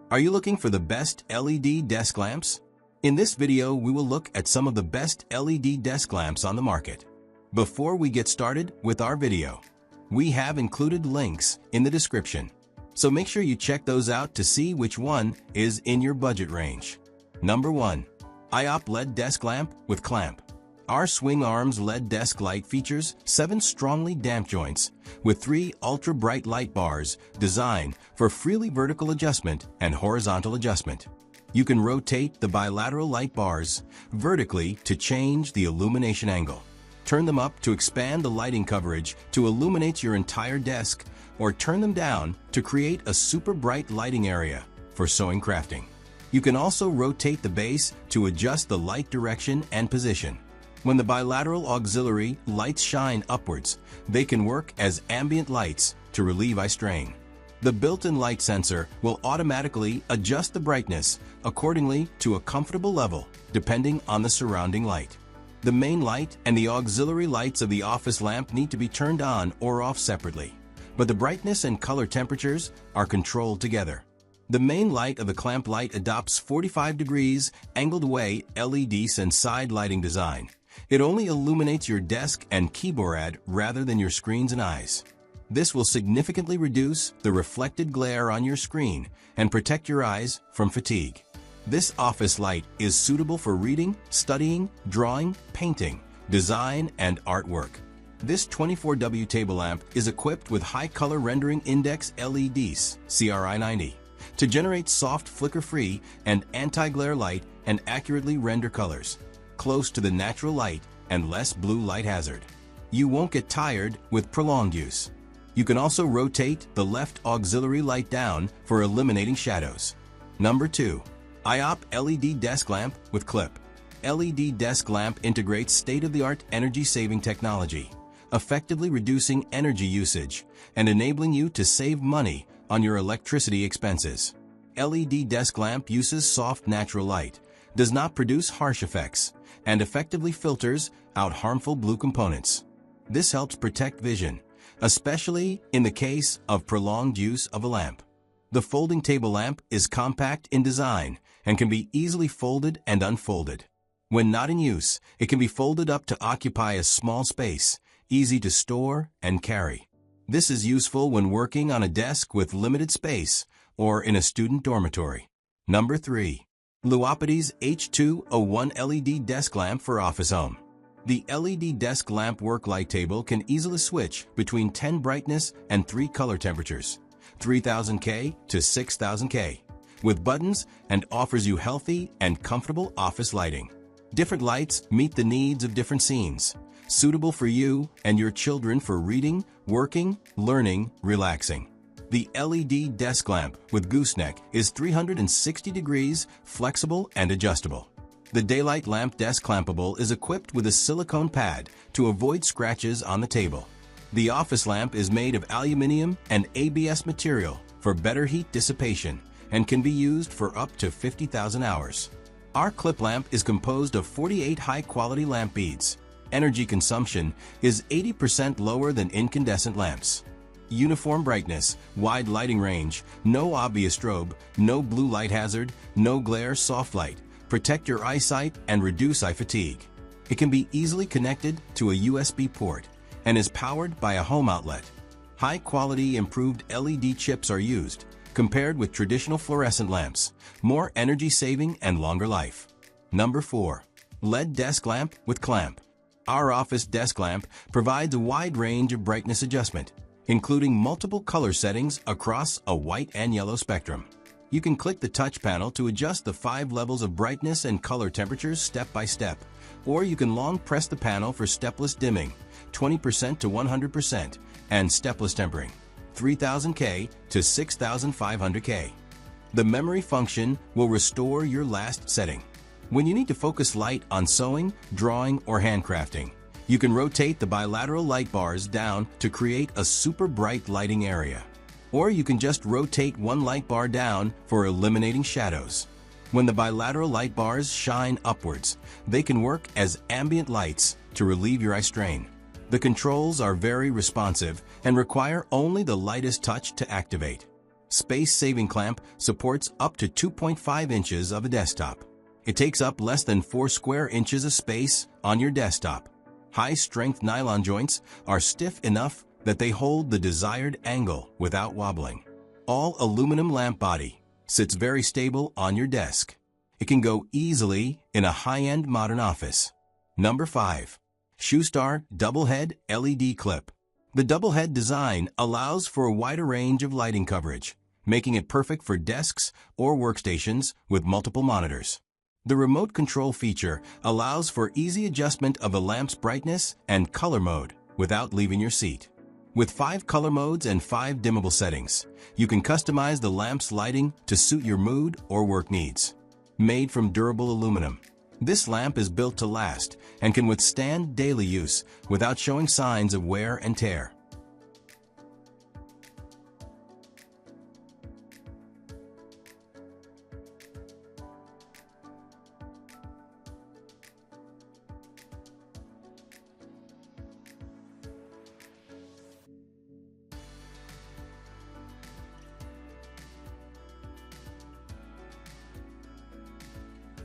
Are you looking for the best LED desk lamps? In this video, we will look at some of the best LED desk lamps on the market. Before we get started with our video, we have included links in the description, so make sure you check those out to see which one is in your budget range. Number 1. Aiopp LED Desk Lamp with Clamp. Our swing arms LED desk light features 7 strongly damped joints with 3 ultra-bright light bars designed for freely vertical adjustment and horizontal adjustment. You can rotate the bilateral light bars vertically to change the illumination angle. Turn them up to expand the lighting coverage to illuminate your entire desk, or turn them down to create a super bright lighting area for sewing crafting. You can also rotate the base to adjust the light direction and position. When the bilateral auxiliary lights shine upwards, they can work as ambient lights to relieve eye strain. The built-in light sensor will automatically adjust the brightness accordingly to a comfortable level depending on the surrounding light. The main light and the auxiliary lights of the office lamp need to be turned on or off separately, but the brightness and color temperatures are controlled together. The main light of the clamp light adopts 45 degrees angled away LEDs and side lighting design. It only illuminates your desk and keyboard rather than your screens and eyes. This will significantly reduce the reflected glare on your screen and protect your eyes from fatigue. This office light is suitable for reading, studying, drawing, painting, design, and artwork. This 24W table lamp is equipped with high color rendering index LEDs, CRI 90, to generate soft flicker-free and anti-glare light and accurately render colors close to the natural light and less blue light hazard. You won't get tired with prolonged use. You can also rotate the left auxiliary light down for eliminating shadows. Number 2. Aiopp LED Desk Lamp with Clip. LED desk lamp integrates state-of-the-art energy-saving technology, effectively reducing energy usage and enabling you to save money on your electricity expenses. LED desk lamp uses soft natural light, does not produce harsh effects, and effectively filters out harmful blue components. This helps protect vision, especially in the case of prolonged use of a lamp. The folding table lamp is compact in design and can be easily folded and unfolded. When not in use, it can be folded up to occupy a small space, easy to store and carry. This is useful when working on a desk with limited space or in a student dormitory. Number 3. LOOPITYS H201 LED Desk Lamp for Office Home. The LED desk lamp work light table can easily switch between 10 brightness and 3 color temperatures, 3000K to 6000K, with buttons, and offers you healthy and comfortable office lighting. Different lights meet the needs of different scenes, suitable for you and your children for reading, working, learning, relaxing. The LED desk lamp with gooseneck is 360 degrees, flexible and adjustable. The daylight lamp desk clampable is equipped with a silicone pad to avoid scratches on the table. The office lamp is made of aluminum and ABS material for better heat dissipation and can be used for up to 50,000 hours. Our clip lamp is composed of 48 high-quality lamp beads. Energy consumption is 80% lower than incandescent lamps. Uniform brightness, wide lighting range, no obvious strobe, no blue light hazard, no glare, soft light. Protect your eyesight and reduce eye fatigue. It can be easily connected to a USB port and is powered by a home outlet. High-quality improved LED chips are used, compared with traditional fluorescent lamps, more energy-saving and longer life. Number 4. LED Desk Lamp with Clamp. Our office desk lamp provides a wide range of brightness adjustment, including multiple color settings across a white and yellow spectrum. You can click the touch panel to adjust the 5 levels of brightness and color temperatures step by step, or you can long press the panel for stepless dimming, 20% to 100%, and stepless tempering, 3000K to 6500K. The memory function will restore your last setting. When you need to focus light on sewing, drawing, or handcrafting, you can rotate the bilateral light bars down to create a super bright lighting area. Or you can just rotate one light bar down for eliminating shadows. When the bilateral light bars shine upwards, they can work as ambient lights to relieve your eye strain. The controls are very responsive and require only the lightest touch to activate. space-saving clamp supports up to 2.5 inches of a desktop. It takes up less than 4 square inches of space on your desktop. High-strength nylon joints are stiff enough that they hold the desired angle without wobbling. All aluminum lamp body sits very stable on your desk. It can go easily in a high-end modern office. Number 5. Shustar Double Head LED Clip. The double head design allows for a wider range of lighting coverage, making it perfect for desks or workstations with multiple monitors. The remote control feature allows for easy adjustment of the lamp's brightness and color mode without leaving your seat. With 5 color modes and 5 dimmable settings, you can customize the lamp's lighting to suit your mood or work needs. Made from durable aluminum, this lamp is built to last and can withstand daily use without showing signs of wear and tear.